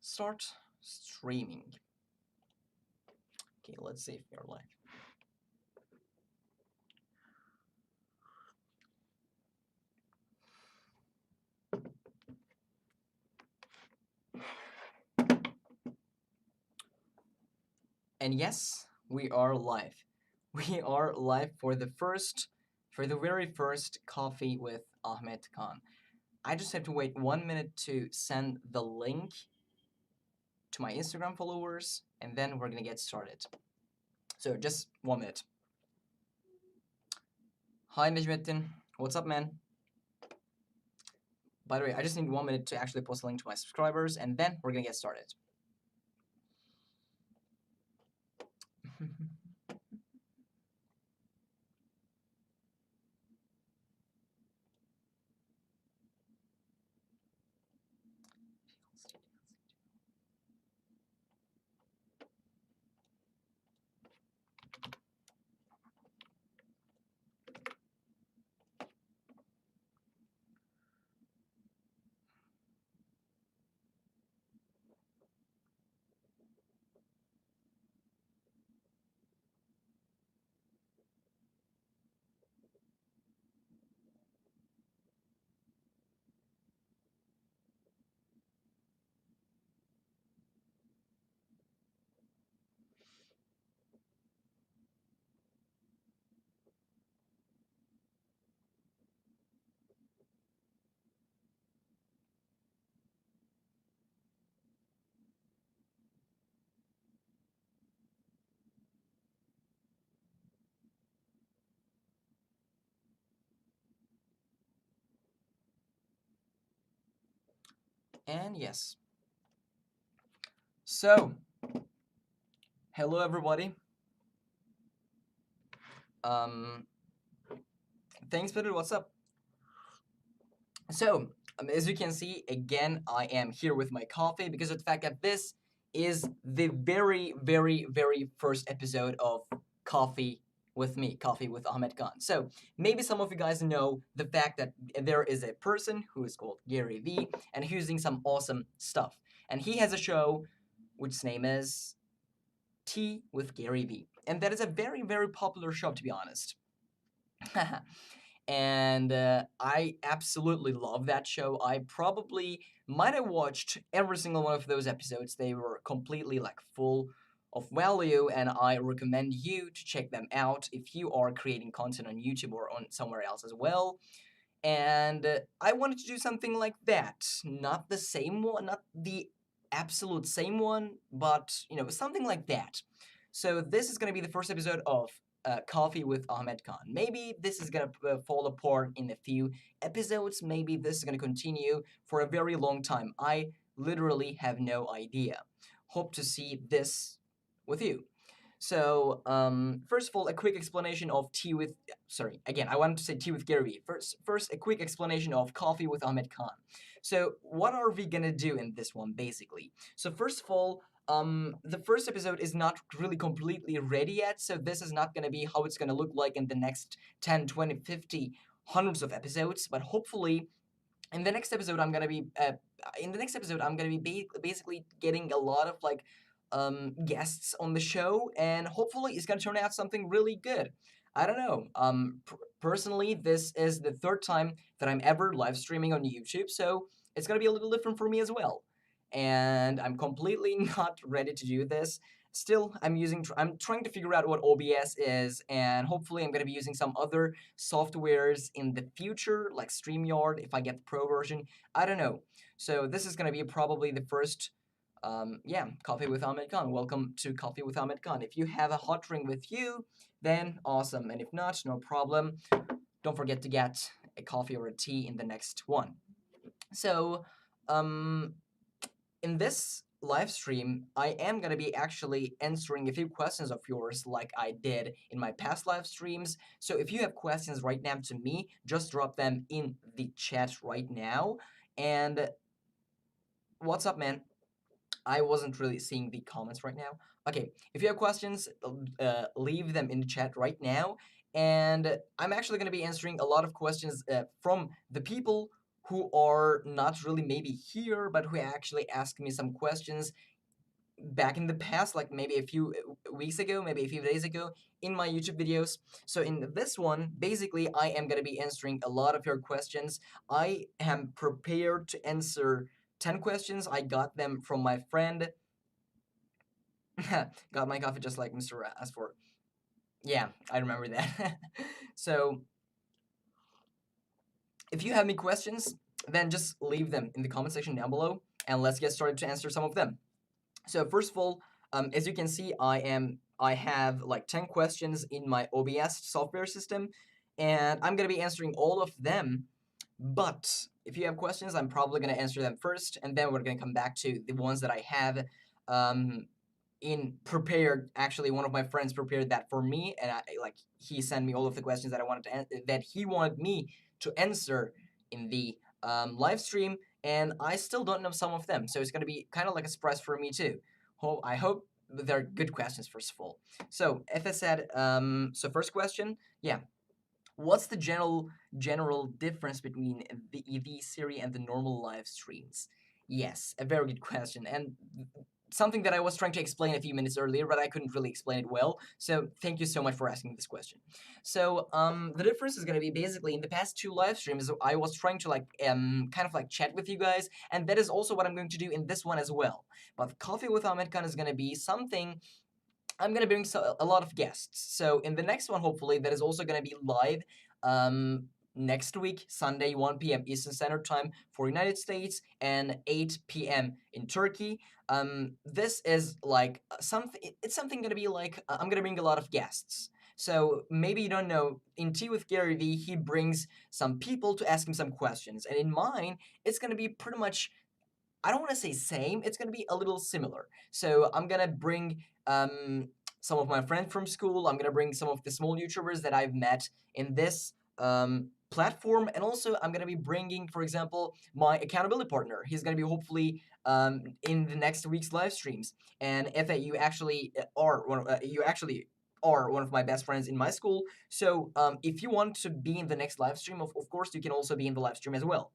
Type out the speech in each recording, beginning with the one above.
start streaming. Okay, let's see if we're live. And yes, we are live. We are live for the very first coffee with Ahmet Kaan. I just have to wait 1 minute to send the link to my Instagram followers, and then we're gonna get started. So just 1 minute. Hi Nejmettin, what's up, man? By the way, I just need 1 minute to actually post a link to my subscribers, and then we're gonna get started. And yes. So, hello everybody. Um, thanks, Peter. What's up? So, as you can see, again, I am here with my coffee because of the fact that this is the very, very, very first episode of Coffee with me, Coffee with Ahmet Kaan. So, maybe some of you guys know the fact that there is a person who is called Gary V, and he's doing some awesome stuff. And he has a show which name is Tea with Gary V. And that is a very, very popular show, to be honest. And I absolutely love that show. I probably might have watched every single one of those episodes. They were completely like full of value, and I recommend you to check them out if you are creating content on YouTube or on somewhere else as well. And I wanted to do something like that, not the same one, not the absolute same one, but something like that. So this is gonna be the first episode of Coffee with Ahmet Kaan. Maybe this is gonna fall apart in a few episodes. Maybe this is gonna continue for a very long time. I literally have no idea. Hope to see this with you. So, first of all, a quick explanation of tea with. Sorry, again, I wanted to say tea with Gary. First, a quick explanation of coffee with Ahmet Kaan. So, what are we gonna do in this one, basically? So, first of all, the first episode is not really completely ready yet, so this is not gonna be how it's gonna look like in the next 10, 20, 50, hundreds of episodes, but hopefully in the next episode I'm gonna be basically getting a lot of like guests on the show, and hopefully it's gonna turn out something really good. I don't know. Personally, this is the third time that I'm ever live streaming on YouTube, so it's gonna be a little different for me as well. And I'm completely not ready to do this. Still, I'm trying to figure out what OBS is, and hopefully I'm gonna be using some other softwares in the future, like StreamYard, if I get the pro version. I don't know. So this is gonna be probably the first, Coffee with Ahmet Khan. Welcome to Coffee with Ahmet Khan. If you have a hot drink with you, then awesome. And if not, no problem. Don't forget to get a coffee or a tea in the next one. So, um, in this live stream, I am going to be actually answering a few questions of yours like I did in my past live streams. So if you have questions right now to me, just drop them in the chat right now. And what's up, man? I wasn't really seeing the comments right now. Okay, if you have questions, leave them in the chat right now. And I'm actually going to be answering a lot of questions from the people who are not really maybe here, but who actually asked me some questions back in the past, like maybe a few weeks ago, maybe a few days ago, in my YouTube videos. So in this one, basically, I am gonna be answering a lot of your questions. I am prepared to answer 10 questions. I got them from my friend. Got my coffee just like Mr. asked for. Yeah, I remember that. So if you have any questions, then just leave them in the comment section down below, and let's get started to answer some of them. So first of all, as you can see, I have like 10 questions in my OBS software system, and I'm gonna be answering all of them. But if you have questions, I'm probably gonna answer them first, and then we're gonna come back to the ones that I have um, in prepared. Actually, one of my friends prepared that for me, and he sent me all of the questions that I wanted to that he wanted me to answer in the live stream, and I still don't know some of them, so it's gonna be kind of like a surprise for me too. I hope they're good questions first of all. So if I said, so first question, yeah, what's the general difference between the EV series and the normal live streams? Yes, a very good question, and something that I was trying to explain a few minutes earlier, but I couldn't really explain it well. So thank you so much for asking this question. So the difference is gonna be basically in the past two live streams, I was trying to like kind of like chat with you guys, and that is also what I'm going to do in this one as well. But Coffee with Ahmet Kaan is gonna be something I'm gonna bring a lot of guests. So in the next one, hopefully, that is also gonna be live um, next week, Sunday, 1 p.m. Eastern Standard Time for United States and 8 p.m. in Turkey. This is like something. It's something gonna be like I'm gonna bring a lot of guests. So maybe you don't know, in Tea with Gary V, he brings some people to ask him some questions, and in mine, it's gonna be pretty much, I don't want to say same. It's gonna be a little similar. So I'm gonna bring some of my friends from school. I'm gonna bring some of the small YouTubers that I've met in this platform, and also I'm gonna be bringing, for example, my accountability partner. He's gonna be hopefully in the next week's live streams. And if you actually you actually are one of my best friends in my school. So if you want to be in the next live stream, of course you can also be in the live stream as well.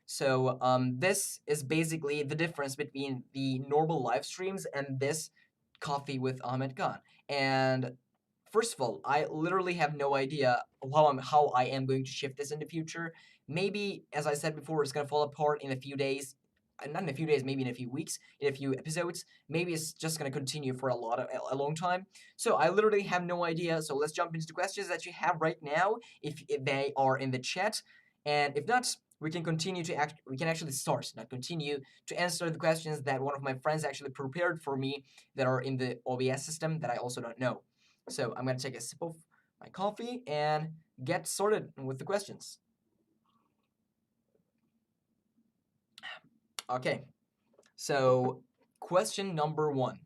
So this is basically the difference between the normal live streams and this Coffee with Ahmed Khan. And first of all, I literally have no idea how I am going to shift this in the future. Maybe, as I said before, it's gonna fall apart in a few days. Not in a few days, maybe in a few weeks, in a few episodes. Maybe it's just gonna continue for a long time. So I literally have no idea. So let's jump into the questions that you have right now, if they are in the chat, and if not, we can continue to we can actually start, not continue, to answer the questions that one of my friends actually prepared for me that are in the OBS system that I also don't know. So I'm gonna take a sip of my coffee and get started with the questions. Okay, so question number one.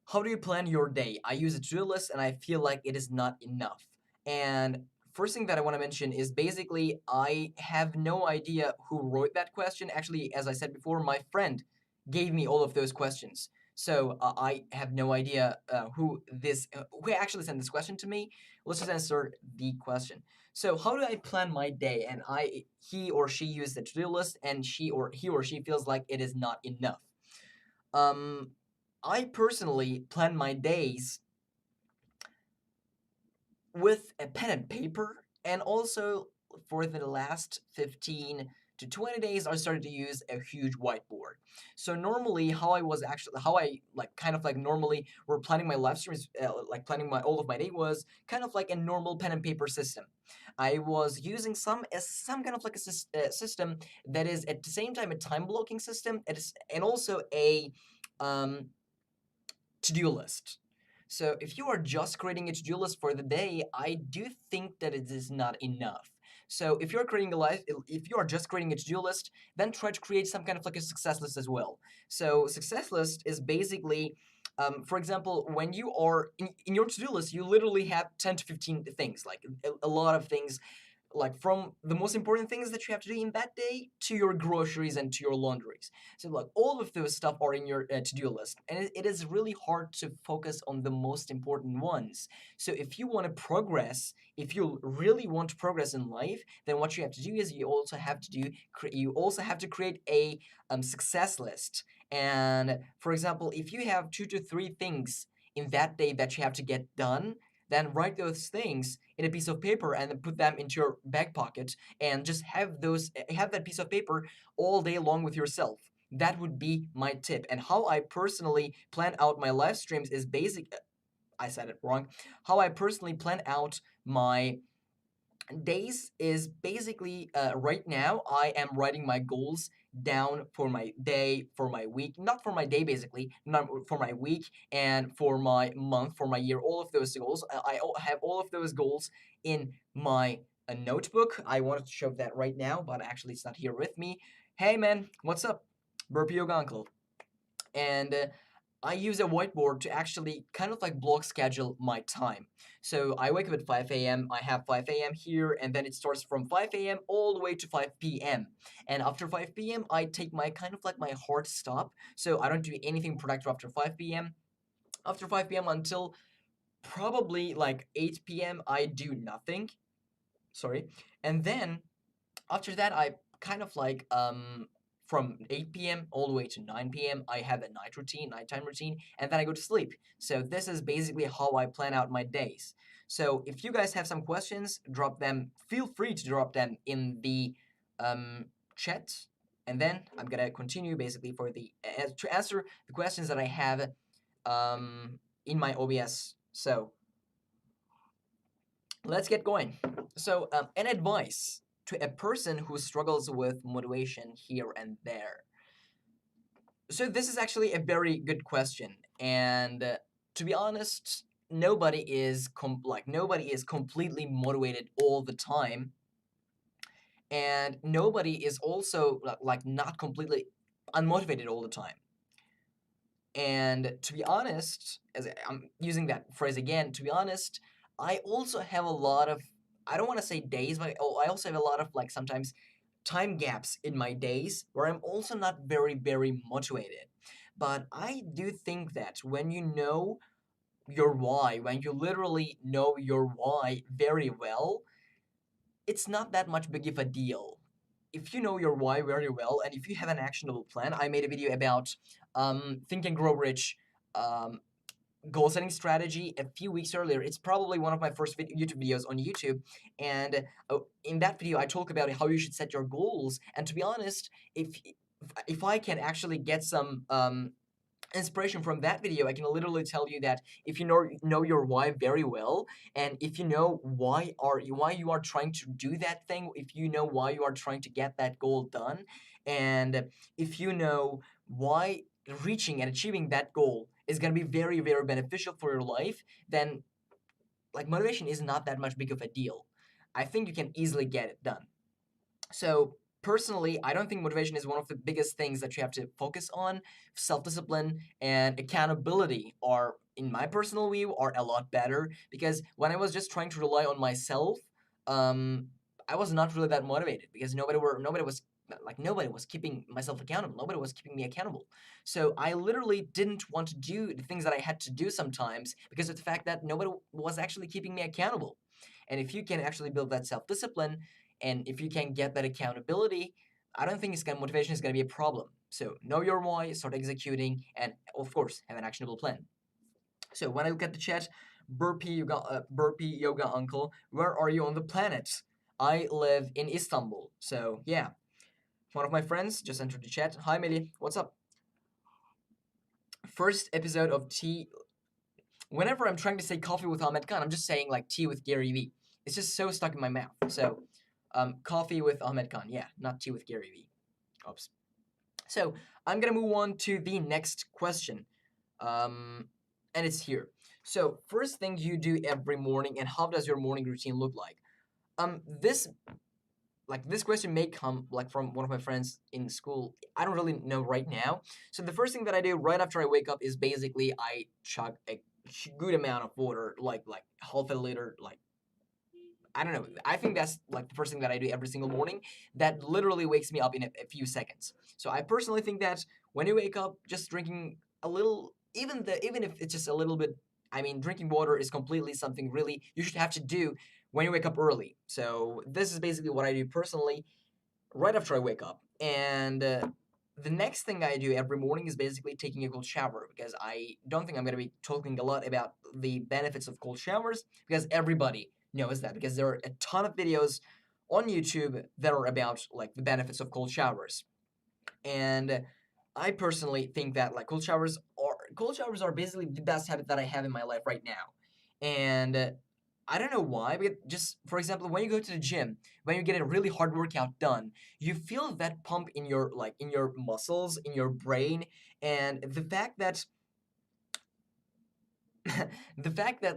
How do you plan your day? I use a to-do list and I feel like it is not enough. And first thing that I want to mention is basically I have no idea who wrote that question. Actually, as I said before, my friend gave me all of those questions. So I have no idea who actually sent this question to me. Let's just answer the question. So how do I plan my day? And he or she used the to-do list, and he or she feels like it is not enough. Um, I personally plan my days with a pen and paper, and also for the last 15 to 20 days I started to use a huge whiteboard. So normally how I like kind of like normally were planning my live streams, like planning my all of my day was kind of like a normal pen and paper system. I was using some kind of like a system that is at the same time a time blocking system, and also a um, to-do list. So if you are just creating a to-do list for the day, I do think that it is not enough. So if you are just creating a to-do list, then try to create some kind of like a success list as well. So success list is basically, for example, when you are in your to-do list, you literally have 10 to 15 things, like a lot of things, like from the most important things that you have to do in that day to your groceries and to your laundries. So like all of those stuff are in your to-do list, and it is really hard to focus on the most important ones. So if you want to progress, if you really want to progress in life, then what you have to do is you also have to create a success list. And for example, if you have 2 to 3 things in that day that you have to get done, then write those things in a piece of paper and then put them into your back pocket and just have that piece of paper all day long with yourself. That would be my tip. And how I personally plan out my live streams is basic. I said it wrong. How I personally plan out my days is basically right now I am writing my goals down for my day, for my week, not for my day basically, not for my week and for my month, for my year, all of those goals. I have all of those goals in my a notebook. I wanted to show that right now, but actually it's not here with me. Hey man, what's up? Burpee Yoga Uncle. And I use a whiteboard to actually kind of like block schedule my time. So I wake up at 5 a.m., I have 5 a.m. here, and then it starts from 5 a.m. all the way to 5 p.m. And after 5 p.m., I take my kind of like my hard stop. So I don't do anything productive after 5 p.m. After 5 p.m. until probably like 8 p.m., I do nothing. Sorry. And then after that, I kind of like from 8 p.m. all the way to 9 p.m. I have a nighttime routine, and then I go to sleep. So this is basically how I plan out my days. So if you guys have some questions, drop them. Feel free to drop them in the chat, and then I'm gonna continue basically for the to answer the questions that I have in my OBS. So let's get going. So, an advice to a person who struggles with motivation here and there. So, this is actually a very good question, and to be honest, nobody is completely motivated all the time, and nobody is also like not completely unmotivated all the time. And to be honest, as I'm using that phrase again, to be honest, I also have a lot of, I don't want to say days, but I also have a lot of like sometimes time gaps in my days where I'm also not very, very motivated. But I do think that when you know your why, when you literally know your why very well, it's not that much big of a deal. If you know your why very well and if you have an actionable plan, I made a video about Think and Grow Rich um, goal setting strategy a few weeks earlier. It's probably one of my first YouTube videos on YouTube. And in that video, I talk about how you should set your goals. And to be honest, if I can actually get some inspiration from that video, I can literally tell you that if you know your why very well, and if you know why you are trying to do that thing, if you know why you are trying to get that goal done, and if you know why reaching and achieving that goal is going to be very, very beneficial for your life, then like motivation is not that much big of a deal. I think you can easily get it done. So personally, I don't think motivation is one of the biggest things that you have to focus on. Self-discipline and accountability are, in my personal view, are a lot better because when I was just trying to rely on myself, um, I was not really that motivated because nobody was keeping myself accountable. Nobody was keeping me accountable. So I literally didn't want to do the things that I had to do sometimes because of the fact that nobody was actually keeping me accountable. And if you can actually build that self-discipline, and if you can get that accountability, I don't think motivation is gonna be a problem. So know your why, start executing, and of course have an actionable plan. So when I look at the chat, Burpee Yoga Uncle, where are you on the planet? I live in Istanbul. So yeah, one of my friends just entered the chat. Hi Meli, what's up? First episode of Tea. Whenever I'm trying to say coffee with Ahmet Kaan, I'm just saying like tea with Gary Vee. It's just so stuck in my mouth. So coffee with Ahmed Khan. Yeah, not tea with Gary Vee. Oops. So I'm gonna move on to the next question, and it's here. So first thing you do every morning, and how does your morning routine look like? This this question may come like from one of my friends in school. I don't really know right now. So the first thing that I do right after I wake up is basically I chug a good amount of water, like half a liter, like I don't know. I think that's like the first thing that I do every single morning that literally wakes me up in a few seconds. So I personally think that when you wake up, just drinking a little, even if it's just a little bit. I mean, drinking water is completely something really you should have to do when you wake up early. So this is basically what I do personally right after I wake up. And the next thing I do every morning is basically taking a cold shower because I don't think I'm going to be talking a lot about the benefits of cold showers because everybody knows that because there are a ton of videos on YouTube that are about like the benefits of cold showers. And I personally think that like cold showers are basically the best habit that I have in my life right now. And I don't know why, but just for example, when you go to the gym, when you get a really hard workout done, you feel that pump in your in your muscles, in your brain, and the fact that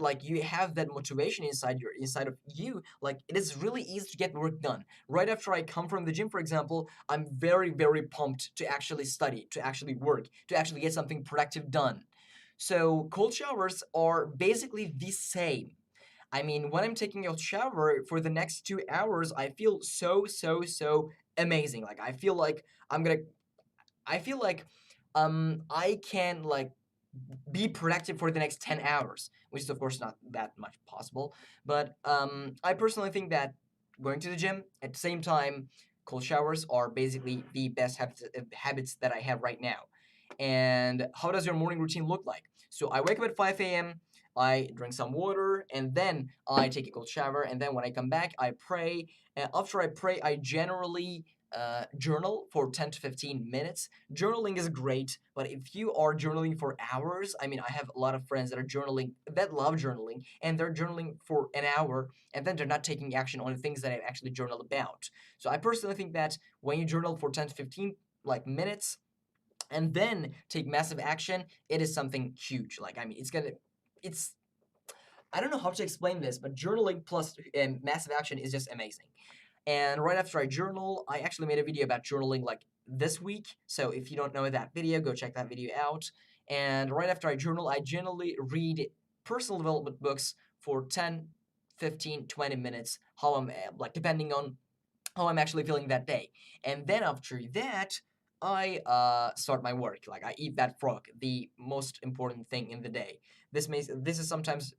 like you have that motivation inside of you, like it is really easy to get work done. Right after I come from the gym, for example, I'm very pumped to actually study, to actually work, to actually get something productive done. So cold showers are basically the same. I mean, when I'm taking a shower for the next 2 hours, I feel so amazing. Like I'm gonna I feel like I can like be productive for the next 10 hours, which is of course not that much possible. But I personally think that going to the gym at the same time, cold showers are basically the best habits that I have right now. And how does your morning routine look like? So I wake up at 5 a.m., I drink some water, and then I take a cold shower. And then when I come back, I pray. And after I pray, I generally journal for 10 to 15 minutes. Journaling is great, but if you are journaling for hours, I mean, I have a lot of friends that are journaling, that love journaling, and they're journaling for an hour, and then they're not taking action on the things that I've actually journaled about. So I personally think that when you journal for 10 to 15 like minutes, and then take massive action, it is something huge. Like, I mean, it's, I don't know how to explain this, but journaling plus massive action is just amazing. And right after I journal, I actually made a video about journaling like this week. So if you don't know that video, go check that video out. And right after I journal, I generally read personal development books for 10, 15, 20 minutes, how I'm like depending on how I'm actually feeling that day. And then after that, I start my work. Like I eat that frog, the most important thing in the day. This is sometimes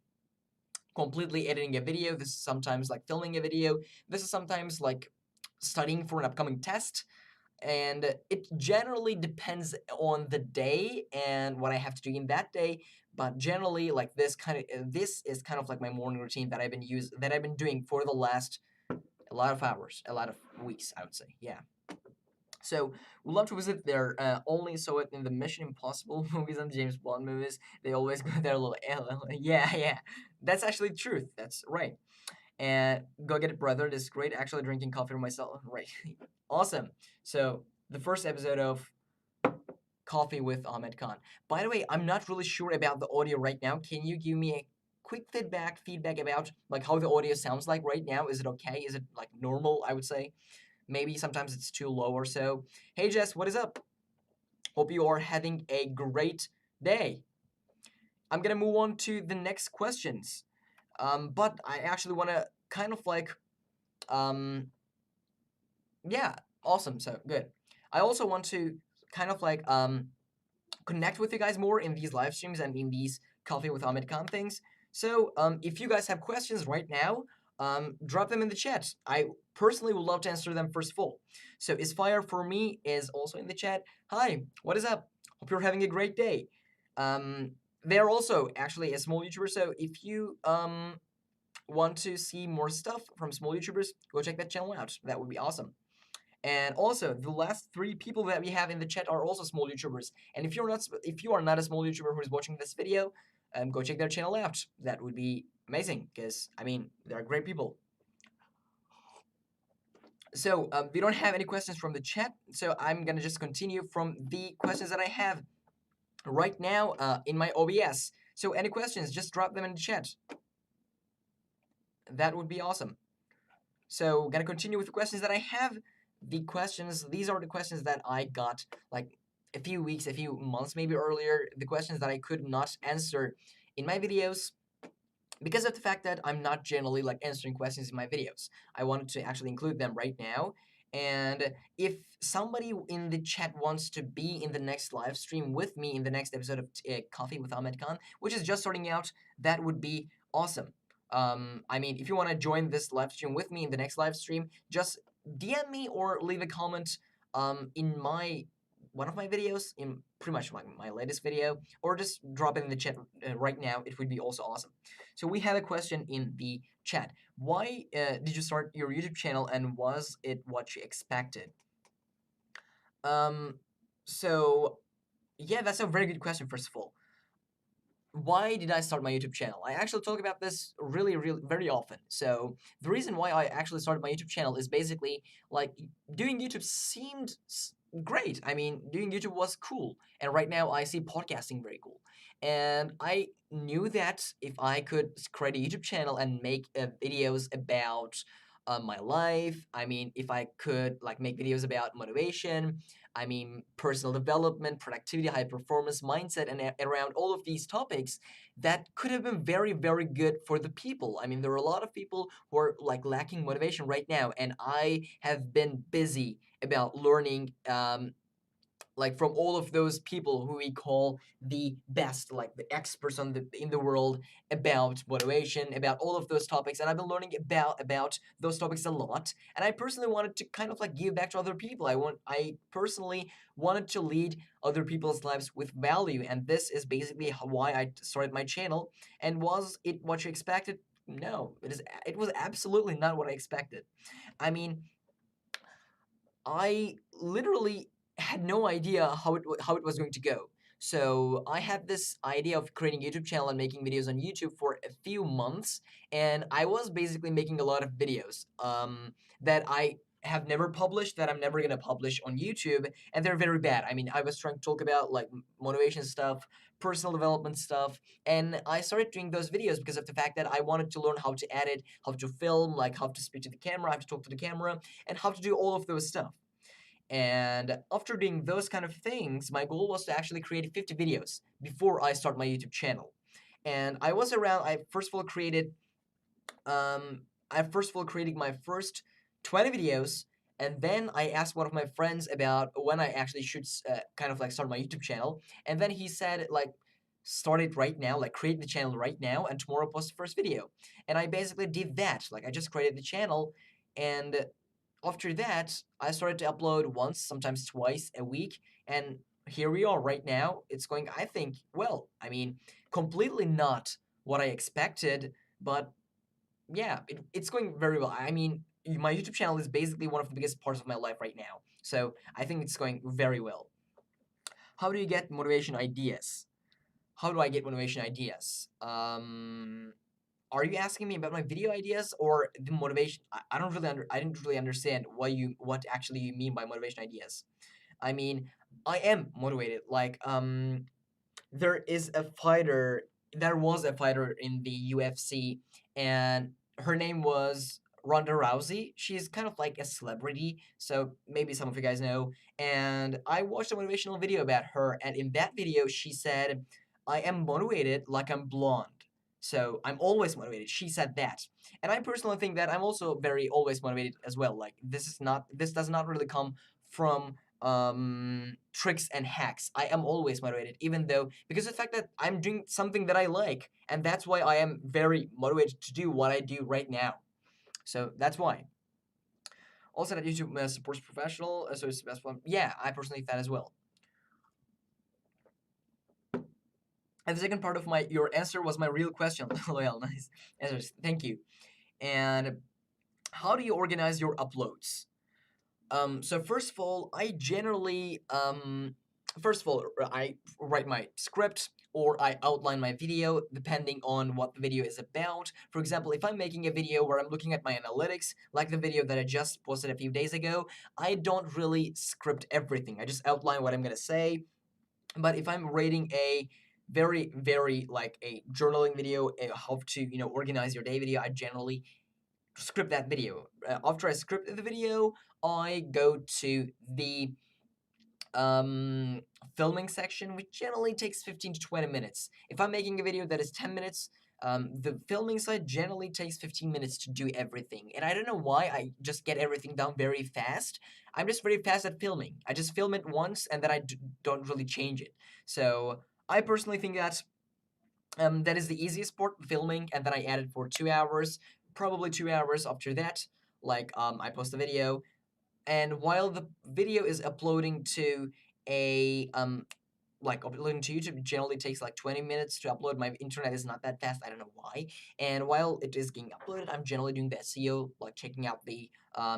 completely editing a video. This is sometimes like filming a video. This is sometimes like studying for an upcoming test. And it generally depends on the day and what I have to do in that day. But generally, like this is kind of like my morning routine that I've been doing for the last a lot of hours, a lot of weeks, I would say. Yeah. So we love to visit there. Only saw it in the Mission Impossible movies and James Bond movies. They always go there a little. Yeah. That's actually the truth. That's right. And go get it, brother. This is great. Actually, drinking coffee for myself. Right. Awesome. So the first episode of Coffee with Ahmet Kaan. By the way, I'm not really sure about the audio right now. Can you give me a quick feedback about like how the audio sounds like right now? Is it okay? Is it like normal? I would say. Maybe sometimes it's too low or so. Hey Jess, what is up? Hope you are having a great day. I'm gonna move on to the next questions. But I actually wanna kind of like, um, yeah, awesome. So good. I also want to kind of like connect with you guys more in these live streams and in these Coffee with Ahmed Khan things. So if you guys have questions right now, drop them in the chat. I personally would love to answer them first of all. So Isfire for me is also in the chat. Hi, what is up? Hope you're having a great day. They're also actually a small YouTuber, so if you want to see more stuff from small YouTubers, go check that channel out. That would be awesome. And also, the last three people that we have in the chat are also small YouTubers. And if you are not a small YouTuber who is watching this video, go check their channel out. That would be amazing because I mean they're great people. So we don't have any questions from the chat, so I'm gonna just continue from the questions that I have right now in my OBS. So any questions, just drop them in the chat. That would be awesome. So gonna continue with the questions that I have. These are the questions that I got like a few weeks, a few months maybe earlier. The questions that I could not answer in my videos. because of the fact that I'm not generally like answering questions in my videos. I wanted to actually include them right now. And if somebody in the chat wants to be in the next live stream with me in the next episode of Coffee with Ahmet Khan, which is just starting out, that would be awesome. I mean, if you want to join this live stream with me in the next live stream, just DM me or leave a comment in my one of my videos, in pretty much my latest video, or just drop it in the chat right now. It would be also awesome. So we have a question in the chat. Why did you start your YouTube channel, and was it what you expected? Um, so yeah, that's a very good question. First of all, why did I start my YouTube channel? I actually talk about this really, very often. So the reason why I actually started my YouTube channel is basically like doing YouTube seemed great. I mean, doing YouTube was cool, and right now I see podcasting very cool. And I knew that if I could create a YouTube channel and make videos about my life, I mean, if I could like make videos about motivation, I mean, personal development, productivity, high performance mindset, and around all of these topics, that could have been very good for the people. I mean, there are a lot of people who are like lacking motivation right now, and I have been busy about learning like from all of those people who we call the best, like the experts on the in the world about motivation, about all of those topics, and I've been learning about those topics a lot. And I personally wanted to kind of like give back to other people. I personally wanted to lead other people's lives with value, and this is basically why I started my channel. And was it what you expected? No, it was absolutely not what I expected. I mean, I literally had no idea how it was going to go. So I had this idea of creating a YouTube channel and making videos on YouTube for a few months, and I was basically making a lot of videos that I have never published, that I'm never gonna publish on YouTube, and they're very bad. I mean, I was trying to talk about like motivation stuff, personal development stuff, and I started doing those videos because of the fact that I wanted to learn how to edit, how to film, like how to speak to the camera, how to talk to the camera, and how to do all of those stuff. And after doing those kind of things, my goal was to actually create 50 videos before I start my YouTube channel. And I was around, I first of all created my first 20 videos, and then I asked one of my friends about when I actually should kind of like start my YouTube channel. And then he said like, start it right now, like create the channel right now, and tomorrow post the first video. And I basically did that. Like I just created the channel, and after that, I started to upload once, sometimes twice a week, and here we are right now. It's going, I think, well, I mean, completely not what I expected, but yeah, it's going very well. I mean, my YouTube channel is basically one of the biggest parts of my life right now. So I think it's going very well. How do you get motivation ideas? How do I get motivation ideas? Are you asking me about my video ideas or the motivation? I don't really I didn't really understand what actually you mean by motivation ideas. I mean, I am motivated. Like there is a fighter. There was a fighter in the UFC, and her name was Ronda Rousey. She's kind of like a celebrity, so maybe some of you guys know. And I watched a motivational video about her, and in that video, she said, "I am motivated like I'm blonde." So I'm always motivated. She said that, and I personally think that I'm also very always motivated as well. Like this does not really come from tricks and hacks. I am always motivated, even though because of the fact that I'm doing something that I like, and that's why I am very motivated to do what I do right now. So that's why. Also, that YouTube supports professional, so it's the best one. Yeah, I personally think that as well. And the second part of my your answer was my real question. Loyal, nice answers. Thank you. And how do you organize your uploads? So first of all, I generally first of all I write my script or I outline my video depending on what the video is about. For example, if I'm making a video where I'm looking at my analytics, like the video that I just posted a few days ago, I don't really script everything. I just outline what I'm gonna say. But if I'm rating a very like a journaling video, a how to organize your day video, I generally script that video. After I script the video, I go to the um, filming section, which generally takes 15 to 20 minutes. If I'm making a video that is 10 minutes, The filming side generally takes 15 minutes to do everything, and I don't know why. I just get everything done very fast. I'm just very fast at filming. I just film it once, and then don't really change it. So I personally think that is the easiest part, filming, and then I add it for 2 hours, probably 2 hours after that. Like I post the video, and while the video is uploading to a like uploading to YouTube generally takes like 20 minutes to upload. My internet is not that fast. I don't know why. And while it is getting uploaded, I'm generally doing the SEO, like checking out the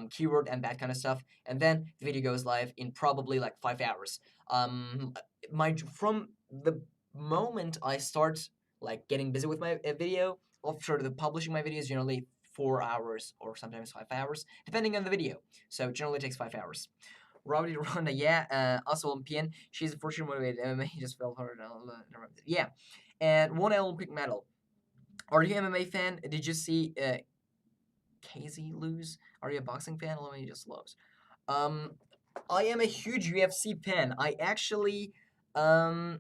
keyword and that kind of stuff. And then the video goes live in probably like 5 hours. Um, my from the moment I start like getting busy with my video, after the publishing my videos, generally 4 hours or sometimes 5 hours, depending on the video. So it generally takes 5 hours. Rowdy Ronda, yeah, also Olympian. She's a fortune motivated MMA. He just fell hard. Yeah, and won an Olympic medal. Are you an MMA fan? Did you see Casey lose? Are you a boxing fan? Let me just loves. Um, I am a huge UFC fan. I actually um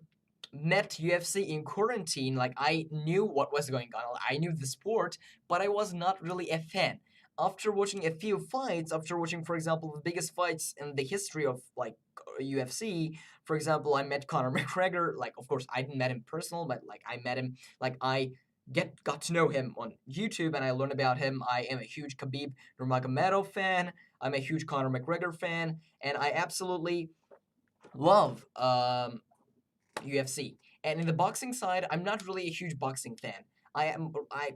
met UFC in quarantine. Like I knew what was going on. I knew the sport, but I was not really a fan. After watching a few fights, after watching, for example, the biggest fights in the history of like UFC, for example, I met Conor McGregor. Like, of course, I didn't met him personal, but like I met him. Like I got to know him on YouTube, and I learned about him. I am a huge Khabib Nurmagomedov fan. I'm a huge Conor McGregor fan, and I absolutely love UFC. And in the boxing side, I'm not really a huge boxing fan. I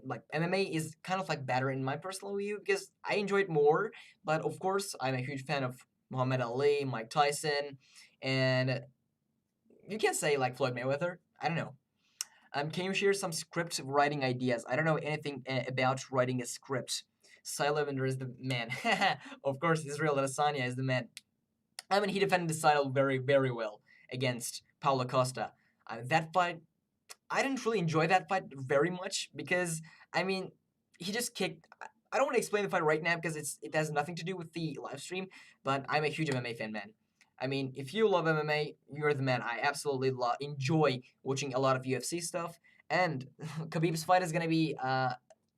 like MMA is kind of like better in my personal view because I enjoy it more. But of course, I'm a huge fan of Muhammad Ali, Mike Tyson, and you can say like Floyd Mayweather. I don't know. Can you share some script writing ideas? I don't know anything about writing a script. Cy Lavender is the man. Of course, Israel Adesanya is the man. I mean, he defended the title very, very well against Paulo Costa. That fight, I didn't really enjoy that fight very much because, I mean, he just kicked. I don't want to explain the fight right now because it has nothing to do with the live stream, but I'm a huge MMA fan, man. I mean, if you love MMA, you're the man. I absolutely enjoy watching a lot of UFC stuff. And Khabib's fight is going to be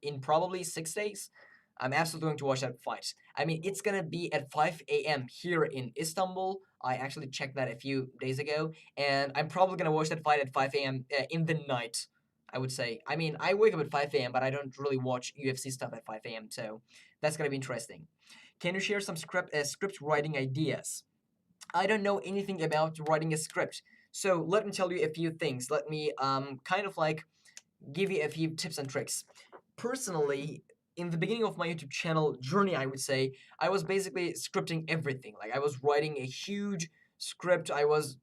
in probably 6 days. I'm absolutely going to watch that fight. I mean, it's going to be at 5 a.m. here in Istanbul. I actually checked that a few days ago, and I'm probably going to watch that fight at 5 a.m. In the night, I would say. I mean, I wake up at 5 a.m., but I don't really watch UFC stuff at 5 a.m., so that's going to be interesting. Can you share some script writing ideas? I don't know anything about writing a script. So let me tell you a few things. Let me kind of like give you a few tips and tricks. Personally, in the beginning of my YouTube channel journey, I would say I was basically scripting everything. Like I was writing a huge script. I was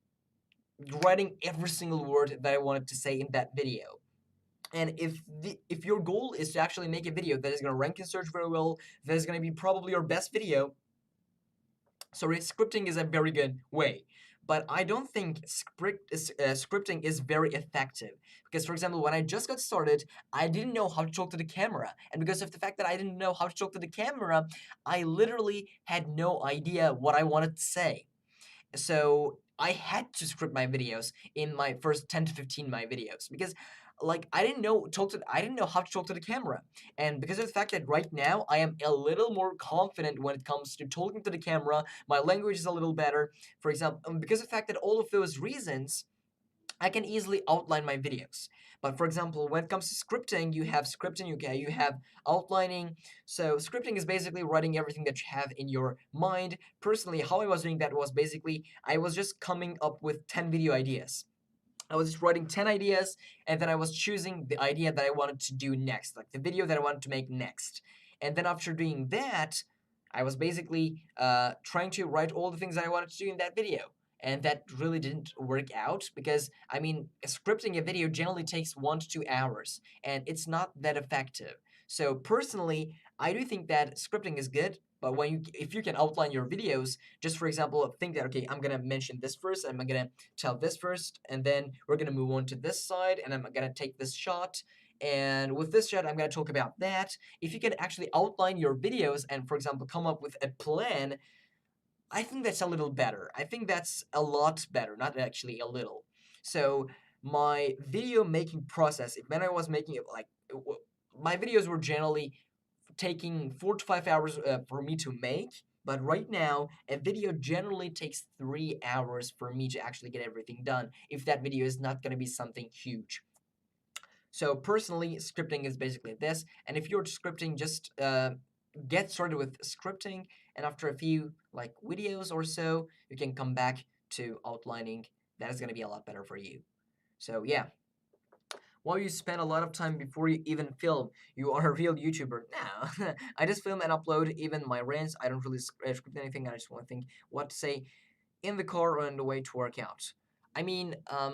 writing every single word that I wanted to say in that video. And if your goal is to actually make a video that is going to rank in search very well, that is going to be probably your best video, so scripting is a very good way. But I don't think scripting is very effective because, for example, when I just got started, I didn't know how to talk to the camera, and because of the fact that I didn't know how to talk to the camera, I literally had no idea what I wanted to say. So I had to script my videos in my first 10 to 15 my videos because like I didn't know how to talk to the camera. And because of the fact that right now I am a little more confident when it comes to talking to the camera, my language is a little better. For example, because of the fact that all of those reasons, I can easily outline my videos. But for example, when it comes to scripting, you have scripting, okay, you have outlining. So scripting is basically writing everything that you have in your mind. Personally, how I was doing that was basically I was just coming up with 10 video ideas. I was just writing 10 ideas, and then I was choosing the idea that I wanted to do next, like the video that I wanted to make next. And then after doing that, I was basically trying to write all the things that I wanted to do in that video. And that really didn't work out because, I mean, scripting a video generally takes 1 to 2 hours, and it's not that effective. So personally, I do think that scripting is good, but if you can outline your videos, just for example, think that okay, I'm gonna mention this first, I'm gonna tell this first, and then we're gonna move on to this side, and I'm gonna take this shot. And with this shot, I'm gonna talk about that. If you can actually outline your videos and, for example, come up with a plan, I think that's a little better. I think that's a lot better, not actually a little. So my video making process, if when I was making it like my videos were generally taking 4 to 5 hours for me to make. But right now, a video generally takes 3 hours for me to actually get everything done if that video is not going to be something huge. So personally, scripting is basically this. And if you're scripting, just get started with scripting, and after a few like videos or so, you can come back to outlining. That is going to be a lot better for you. So yeah, while you spend a lot of time before you even film, you are a real YouTuber. No, I just film and upload even my rants. I don't really script anything. I just want to think what to say in the car or on the way to work out. I mean, I,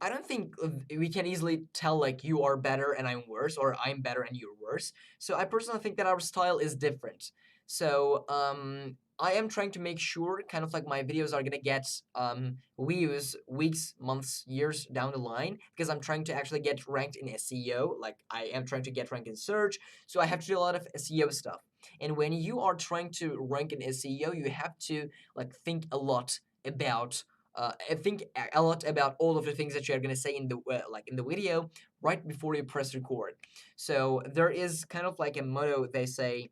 I don't think we can easily tell like you are better and I'm worse, or I'm better and you're worse. So I personally think that our style is different. So I am trying to make sure kind of like my videos are gonna get views weeks, months, years down the line, because I'm trying to actually get ranked in SEO. Like I am trying to get ranked in search, so I have to do a lot of SEO stuff. And when you are trying to rank in SEO, you have to like think a lot about I think a lot about all of the things that you're gonna say in the like in the video right before you press record. So there is kind of like a motto they say,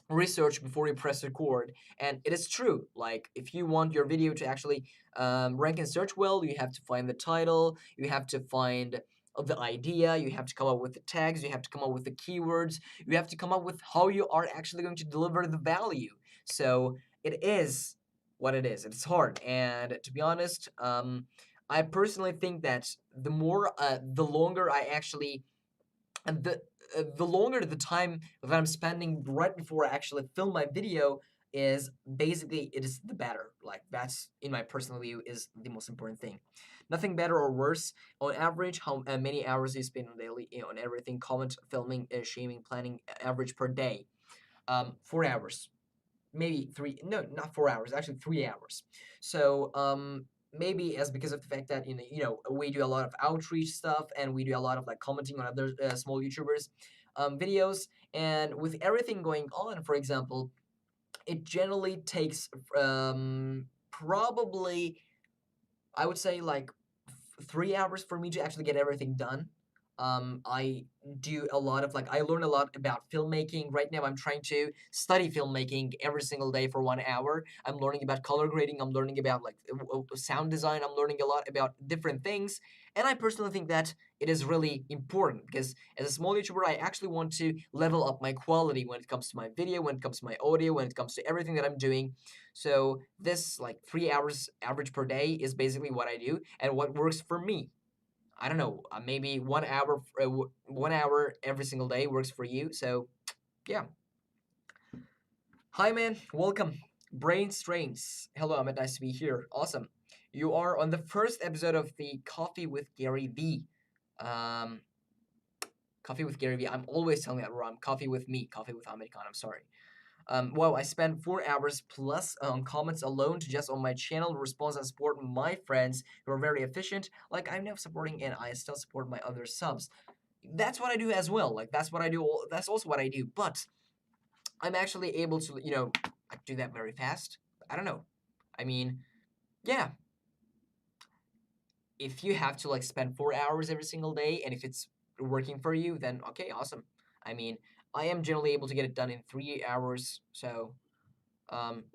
research before you press record, and it is true. Like if you want your video to actually rank and search well, you have to find the title, you have to find the idea, you have to come up with the tags, you have to come up with the keywords, you have to come up with how you are actually going to deliver the value. So it is what it is. It's hard, and to be honest, I personally think that the longer I actually and the longer the time that I'm spending right before I actually film my video is basically it is the better. Like that's in my personal view is the most important thing. Nothing better or worse. On average, how many hours you spend on daily on everything? Comment, filming, shaming, planning, average per day. 4 hours, maybe three. No, not 4 hours. Actually, 3 hours. So maybe as because of the fact that we do a lot of outreach stuff and we do a lot of like commenting on other small YouTubers videos, and with everything going on, for example, it generally takes probably I would say like 3 hours for me to actually get everything done. I do a lot of like I learn a lot about filmmaking. Right now, I'm trying to study filmmaking every single day for 1 hour. I'm learning about color grading. I'm learning about like sound design. I'm learning a lot about different things, and I personally think that it is really important because as a small YouTuber, I actually want to level up my quality when it comes to my video, when it comes to my audio, when it comes to everything that I'm doing. So this like 3 hours average per day is basically what I do and what works for me. I don't know, maybe 1 hour, 1 hour every single day works for you. So yeah. Hi man, welcome. Brain Strains. Hello, Ahmed. Nice to be here. Awesome. You are on the first episode of the Coffee with Gary V. Um, Coffee with Gary V. I'm always telling that wrong. Coffee with me. Coffee with Ahmet Kaan. I'm sorry. Wow, I spent 4 hours plus on comments alone to just on my channel response and support my friends who are very efficient. Like I'm now supporting and I still support my other subs. That's what I do as well. Like that's what I do. That's also what I do. But I'm actually able to, do that very fast. I don't know. I mean, yeah. If you have to like spend 4 hours every single day, and if it's working for you, then okay, awesome. I mean, I am generally able to get it done in 3 hours. So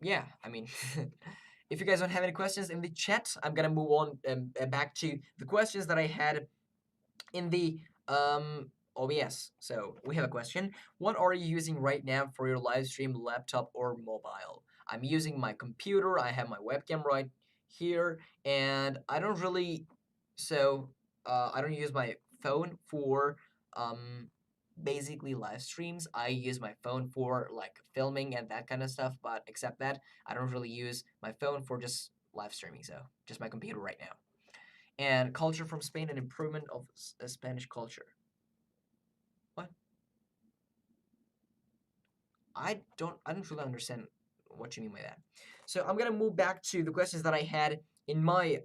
yeah, I mean, if you guys don't have any questions in the chat, I'm gonna move on back to the questions that I had in the OBS. So we have a question. What are you using right now for your live stream, laptop or mobile? I'm using my computer. I have my webcam right here, and I don't really, so I don't use my phone for basically live streams. I use my phone for like filming and that kind of stuff, but except that, I don't really use my phone for just live streaming. So just my computer right now. And culture from Spain and improvement of Spanish culture. What? I don't really understand what you mean by that. So I'm gonna move back to the questions that I had in my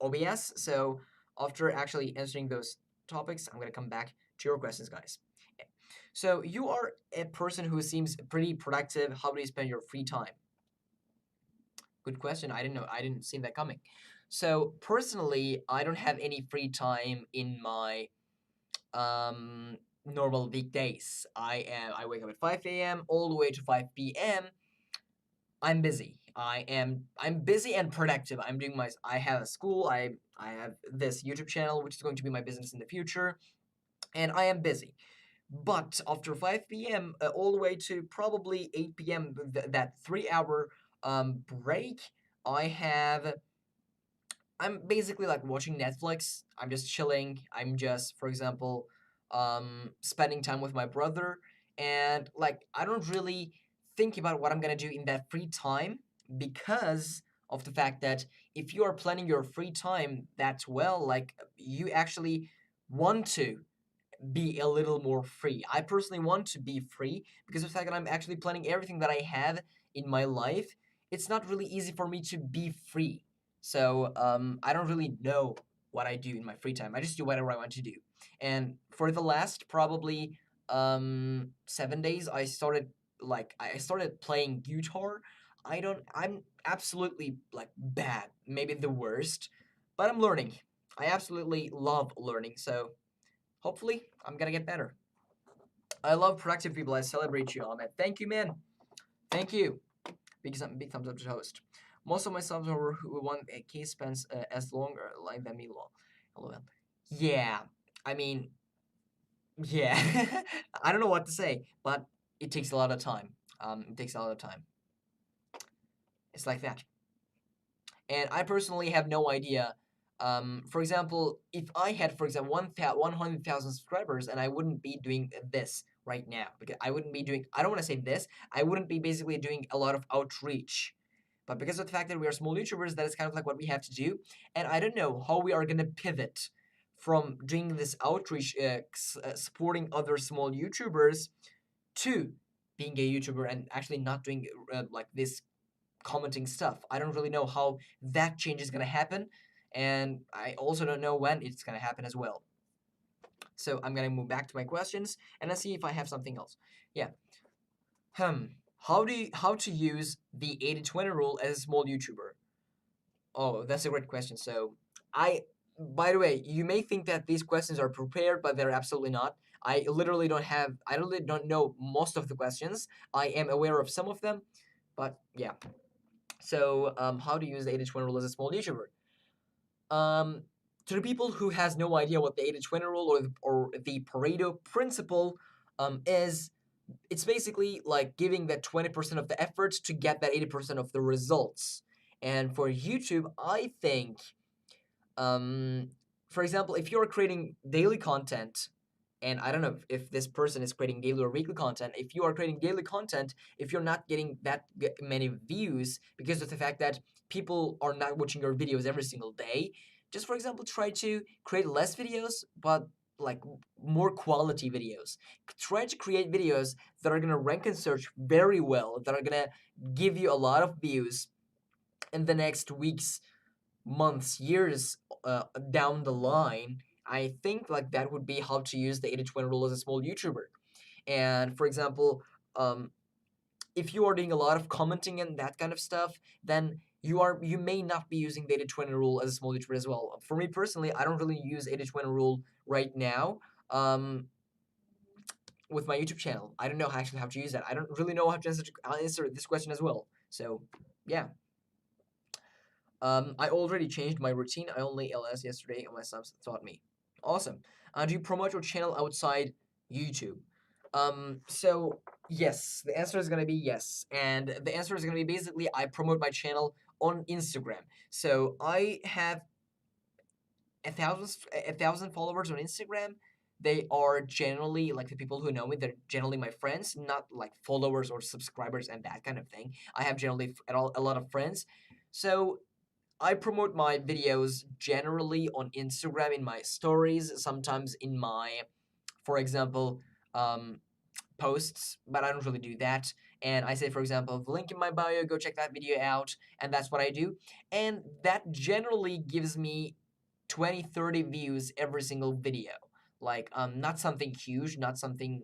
OBS. So after actually answering those topics, I'm gonna come back to your questions, guys. So you are a person who seems pretty productive. How do you spend your free time? Good question. I didn't know. I didn't see that coming. So personally, I don't have any free time in my um normal weekdays. I wake up at 5 a.m. all the way to 5 p.m. I'm busy. I'm busy and productive. I have a school. I have this YouTube channel which is going to be my business in the future, and I am busy. But after 5 p.m. All the way to probably 8 p.m., that 3 hour break, I have I'm basically like watching Netflix. I'm just chilling. I'm just, for example, spending time with my brother, and like I don't really think about what I'm gonna do in that free time because of the fact that if you are planning your free time that well, like you actually want to be a little more free. I personally want to be free because of the fact that I'm actually planning everything that I have in my life. It's not really easy for me to be free. So I don't really know what I do in my free time. I just do whatever I want to do. And for the last probably 7 days, I started playing guitar. I'm absolutely like bad, maybe the worst, but I'm learning. I absolutely love learning. So hopefully, I'm gonna get better. I love productive people. I celebrate you, Ahmed. Thank you, man. Thank you. Big thumbs up to host. Most of my subs are who want a case spends as long or like than me long. LOL. Yeah, I mean, yeah. I don't know what to say, but it takes a lot of time. It takes a lot of time. It's like that. And I personally have no idea. For example, if I had, for example, 100,000 subscribers, and I wouldn't be doing this right now because I wouldn't be doing. I don't want to say this. I wouldn't be basically doing a lot of outreach. But because of the fact that we are small YouTubers, that is kind of like what we have to do. And I don't know how we are gonna pivot from doing this outreach, supporting other small YouTubers, to being a YouTuber and actually not doing like this commenting stuff. I don't really know how that change is gonna happen, and I also don't know when it's gonna happen as well. So I'm gonna move back to my questions and let's see if I have something else. Yeah. Hmm. How to use the 80/20 rule as a small YouTuber? Oh, that's a great question. So I by the way, you may think that these questions are prepared, but they're absolutely not. I literally don't know most of the questions. I am aware of some of them, but yeah. So, how to use the 80/20 rule as a small YouTuber? Um, to the people who has no idea what the 80/20 rule or the Pareto principle is, it's basically like giving that 20% of the effort to get that 80% of the results. And for YouTube, I think, um, for example, if you're creating daily content, and I don't know if this person is creating daily or weekly content. If you are creating daily content, if you're not getting that many views because of the fact that people are not watching your videos every single day, just for example, try to create less videos, but like more quality videos. Try to create videos that are gonna rank in search very well, that are gonna give you a lot of views in the next weeks, months, years down the line. I think like that would be how to use the 80/20 rule as a small YouTuber. And for example, um, if you are doing a lot of commenting and that kind of stuff, then you may not be using the 80/20 rule as a small YouTuber as well. For me personally, I don't really use 80/20 rule right now. With my YouTube channel, I don't know actually how to use that. I don't really know how to answer this question as well. So, yeah. I already changed my routine. I only LS yesterday, and my subs taught me. Awesome. Do you promote your channel outside YouTube? So yes, the answer is gonna be yes, and the answer is gonna be basically I promote my channel on Instagram. So I have a thousand followers on Instagram. They are generally like the people who know me. They're generally my friends, not like followers or subscribers and that kind of thing. I have generally a lot of friends. So I promote my videos generally on Instagram in my stories, sometimes in my, for example, um, posts, but I don't really do that. And I say, for example, the link in my bio, go check that video out, and that's what I do. And that generally gives me 20, 30 views every single video. Like, not something huge, not something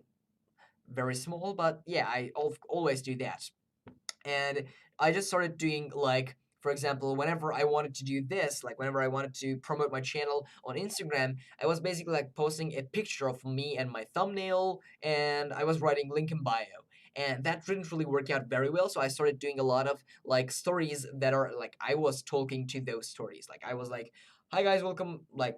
very small, but yeah, I always do that. And I just started doing like For example, whenever I wanted to do this, like whenever I wanted to promote my channel on Instagram, I was basically like posting a picture of me and my thumbnail, and I was writing link in bio. And that didn't really work out very well, so I started doing a lot of like stories that are like I was talking to those stories. Like I was like, "Hi guys, welcome. Like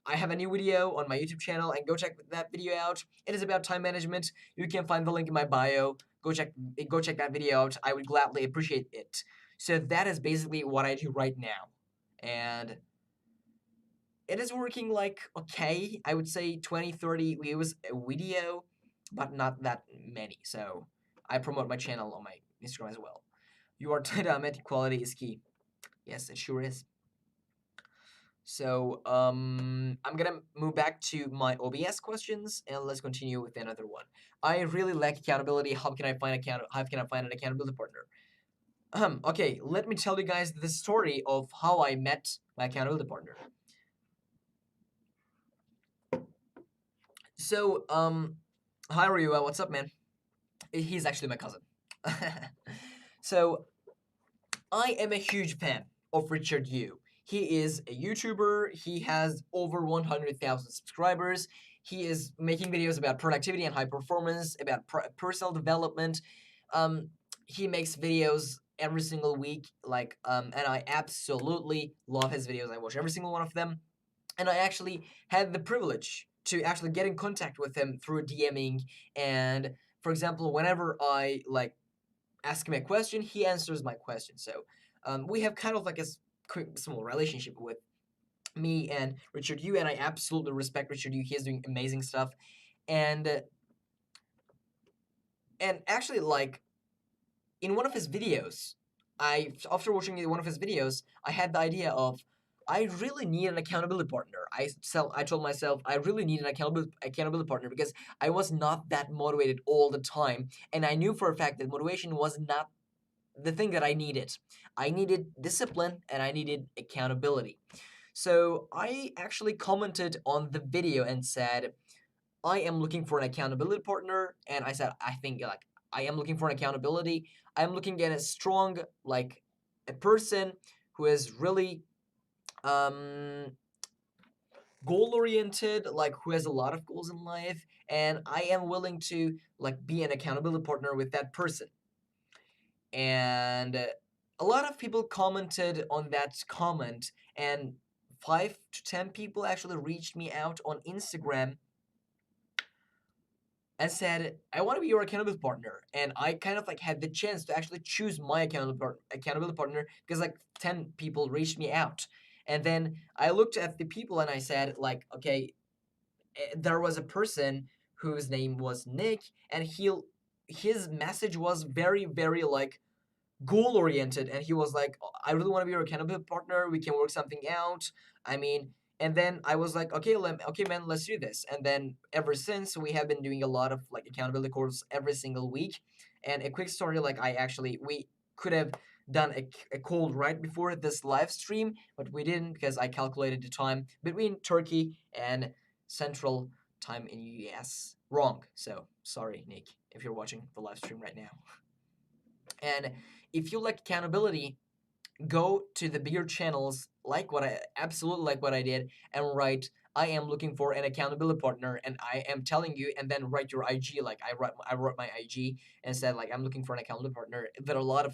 I have a new video on my YouTube channel, and go check that video out. It is about time management. You can find the link in my bio. Go check that video out. I would gladly appreciate it." So that is basically what I do right now, and it is working like okay. I would say 20, 30 views a video, but not that many. So I promote my channel on my Instagram as well. You are tight, Ahmed. Quality is key. Yes, it sure is. So I'm gonna move back to my OBS questions, and let's continue with another one. I really lack accountability. How can I find an accountability partner? Okay, let me tell you guys the story of how I met my accountability partner. So hi Ryua, what's up, man? He's actually my cousin. So I am a huge fan of Richard Yu. He is a YouTuber. He has over 100,000 subscribers. He is making videos about productivity and high performance, about personal development. Um, he makes videos every single week, and I absolutely love his videos. I watch every single one of them, and I actually had the privilege to actually get in contact with him through DMing. And for example, whenever I like ask him a question, he answers my question. So we have kind of like a quick, small relationship with me and Richard Yu, and I absolutely respect Richard Yu. He is doing amazing stuff, and uh, and actually, like in one of his videos, after watching one of his videos, I had the idea of I really need an accountability partner. I told myself I really need an accountability partner because I was not that motivated all the time, and I knew for a fact that motivation was not the thing that I needed. I needed discipline and I needed accountability. So I actually commented on the video and said, I am looking for an accountability partner. And I said, I think like I am looking for an accountability. I'm looking at a strong, like a person who is really um goal oriented, like who has a lot of goals in life, and I am willing to like be an accountability partner with that person. And a lot of people commented on that comment, and 5 to 10 people actually reached me out on Instagram and said, I want to be your accountability partner. And I kind of like had the chance to actually choose my accountability partner because like 10 people reached me out. And then I looked at the people and I said, like, okay, there was a person whose name was Nick, and his message was very, very like goal oriented, and he was like, "Oh, I really want to be your accountability partner, we can work something out." I mean, and then I was like, okay, okay man, let's do this. And then ever since, we have been doing a lot of like accountability calls every single week. And a quick story, like we could have done a call right before this live stream, but we didn't because I calculated the time between Turkey and Central Time in US wrong. So sorry, Nick, if you're watching the live stream right now. And if you like accountability, go to the bigger channels like what I absolutely like what I did and write, I am looking for an accountability partner, and I am telling you, and then write your IG. Like I wrote my IG and said like I'm looking for an accountability partner. There are a lot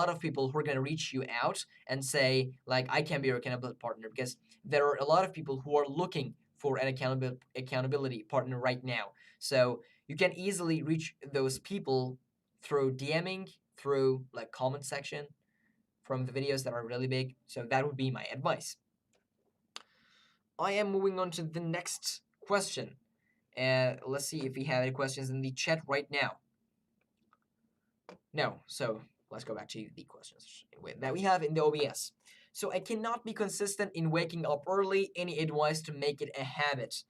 of people who are gonna reach you out and say like I can be your accountability partner, because there are a lot of people who are looking for an accountability partner right now. So you can easily reach those people through DMing, through like comment section from the videos that are really big. So that would be my advice. I am moving on to the next question. Let's see if we have any questions in the chat right now. No, so let's go back to the questions that we have in the OBS. So I cannot be consistent in waking up early. Any advice to make it a habit?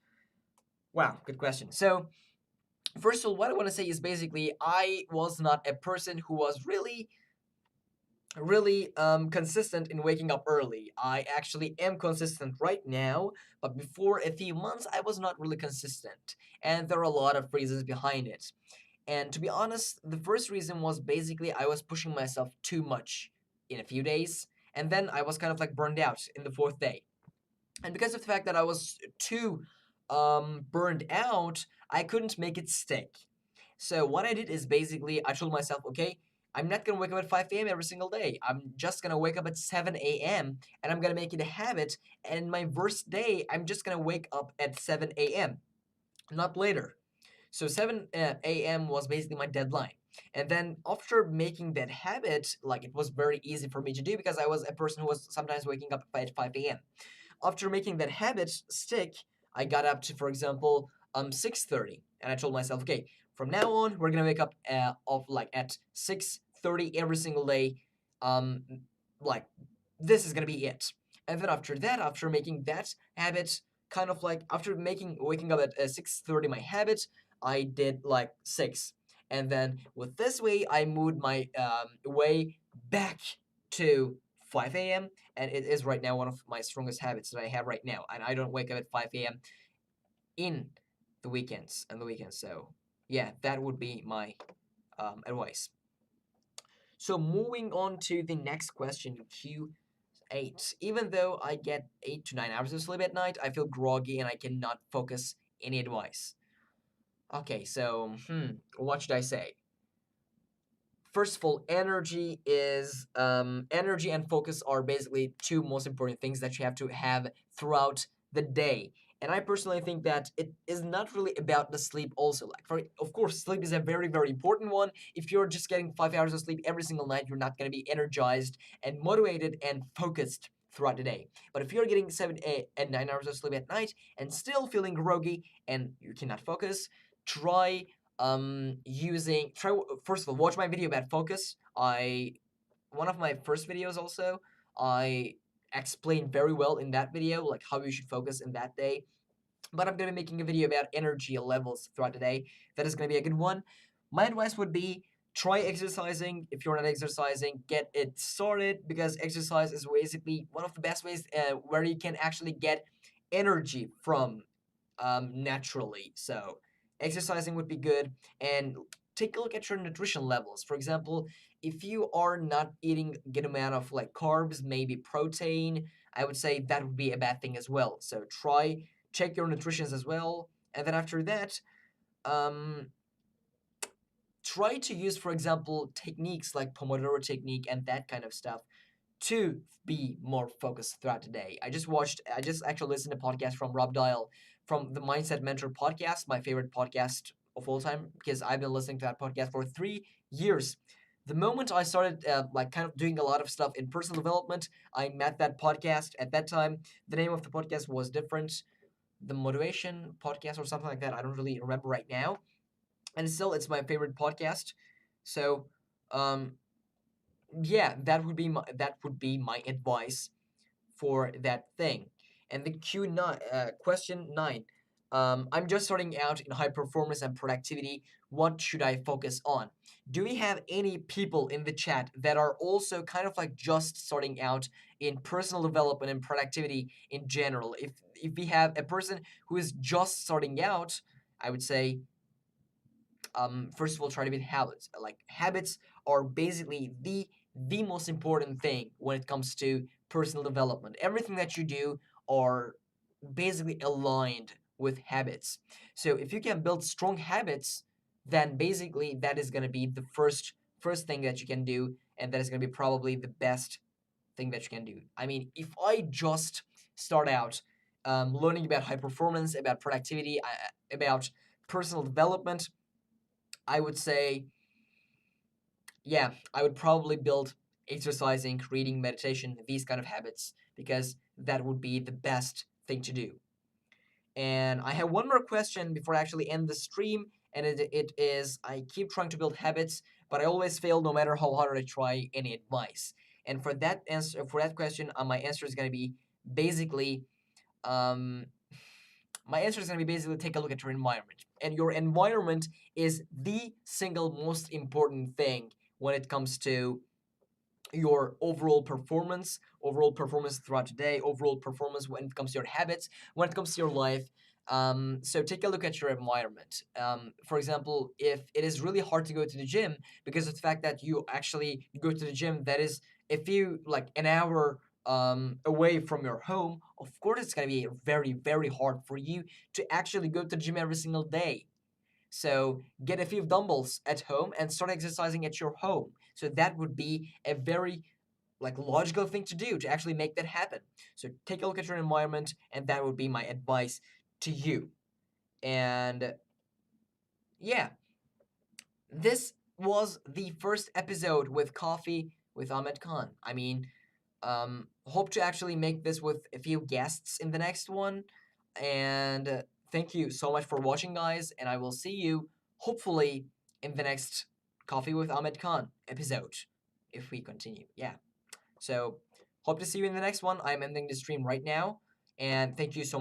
Wow, good question. So first of all, what I want to say is basically I was not a person who was really consistent in waking up early. I actually am consistent right now, but before a few months I was not really consistent. And there are a lot of reasons behind it. And to be honest, the first reason was basically I was pushing myself too much. in a few days, and then I was kind of like burned out in the fourth day. And because of the fact that I was too burned out, I couldn't make it stick. So what I did is basically I told myself, okay, I'm not gonna wake up at 5 a.m. every single day. I'm just gonna wake up at 7 a.m. and I'm gonna make it a habit. And my worst day, I'm just gonna wake up at 7 a.m., not later. So 7 a.m. was basically my deadline. And then after making that habit, like it was very easy for me to do because I was a person who was sometimes waking up at 5 a.m. After making that habit stick, I got up to, for example, 6:30, and I told myself, okay, from now on, we're gonna wake up of like at 6:30 every single day. Um, like this is gonna be it. And then after that, after making that habit, kind of like after making waking up at 6:30 my habit, I did like six, and then with this way, I moved my way back to 5 a.m., and it is right now one of my strongest habits that I have right now. And I don't wake up at 5 a.m. in the weekends and the weekends. So yeah, that would be my advice. So moving on to the next question, Q8. Even though I get 8 to 9 hours of sleep at night, I feel groggy and I cannot focus. Any advice? Okay, so what should I say? First of all, energy and focus are basically two most important things that you have to have throughout the day. And I personally think that it is not really about the sleep also. Like for of course, sleep is a very, very important one. If you're just getting 5 hours of sleep every single night, you're not gonna be energized and motivated and focused throughout the day. But if you're getting 7 and 9 hours of sleep at night and still feeling groggy and you cannot focus, try using try first of all watch my video about focus. I One of my first videos also, I explained very well in that video like how you should focus in that day. But I'm gonna be making a video about energy levels throughout the day. That is gonna be a good one. My advice would be try exercising. If you're not exercising, get it started, because exercise is basically one of the best ways where you can actually get energy from naturally. So exercising would be good, and take a look at your nutrition levels. For example, if you are not eating a good amount of like carbs, maybe protein, I would say that would be a bad thing as well. So try check your nutritions as well, and then after that, um, try to use, for example, techniques like Pomodoro technique and that kind of stuff to be more focused throughout the day. I just actually listened to a podcast from Rob Dial from the Mindset Mentor podcast, my favorite podcast of all time, because I've been listening to that podcast for 3 years. The moment I started like kind of doing a lot of stuff in personal development, I met that podcast. At that time, the name of the podcast was different, the Motivation Podcast or something like that. I don't really remember right now, and still, it's my favorite podcast. So, um, yeah, that would be my advice for that thing. And the Q9 question 9. I'm just starting out in high performance and productivity. What should I focus on? Do we have any people in the chat that are also kind of like just starting out in personal development and productivity in general? If we have a person who is just starting out, I would say first of all, try to build habits. Like habits are basically the most important thing when it comes to personal development. Everything that you do are basically aligned with habits. So if you can build strong habits, then basically that is going to be the first thing that you can do, and that is going to be probably the best thing that you can do. I mean, if I just start out learning about high performance, about productivity, about personal development, I would say, yeah, I would probably build exercising, reading, meditation, these kind of habits, because that would be the best thing to do. And I have one more question before I actually end the stream, and it is I keep trying to build habits, but I always fail no matter how hard I try. Any advice? And for that answer, for that question, my answer is going to be basically um, my answer is going to be basically take a look at your environment. And your environment is the single most important thing when it comes to your overall performance throughout the day, overall performance when it comes to your habits, when it comes to your life. So take a look at your environment. For example, if it is really hard to go to the gym because of the fact that you actually go to the gym that is if you like an hour away from your home, of course it's gonna be very, very hard for you to actually go to the gym every single day. So get a few dumbbells at home and start exercising at your home. So that would be a very like logical thing to do to actually make that happen. So take a look at your environment, and that would be my advice to you. And yeah, this was the first episode with Coffee with Ahmet Khan. I mean, hope to actually make this with a few guests in the next one. And thank you so much for watching, guys. And I will see you hopefully in the next Coffee with Ahmed Khan episode if we continue. Yeah. So hope to see you in the next one. I'm ending the stream right now. And thank you so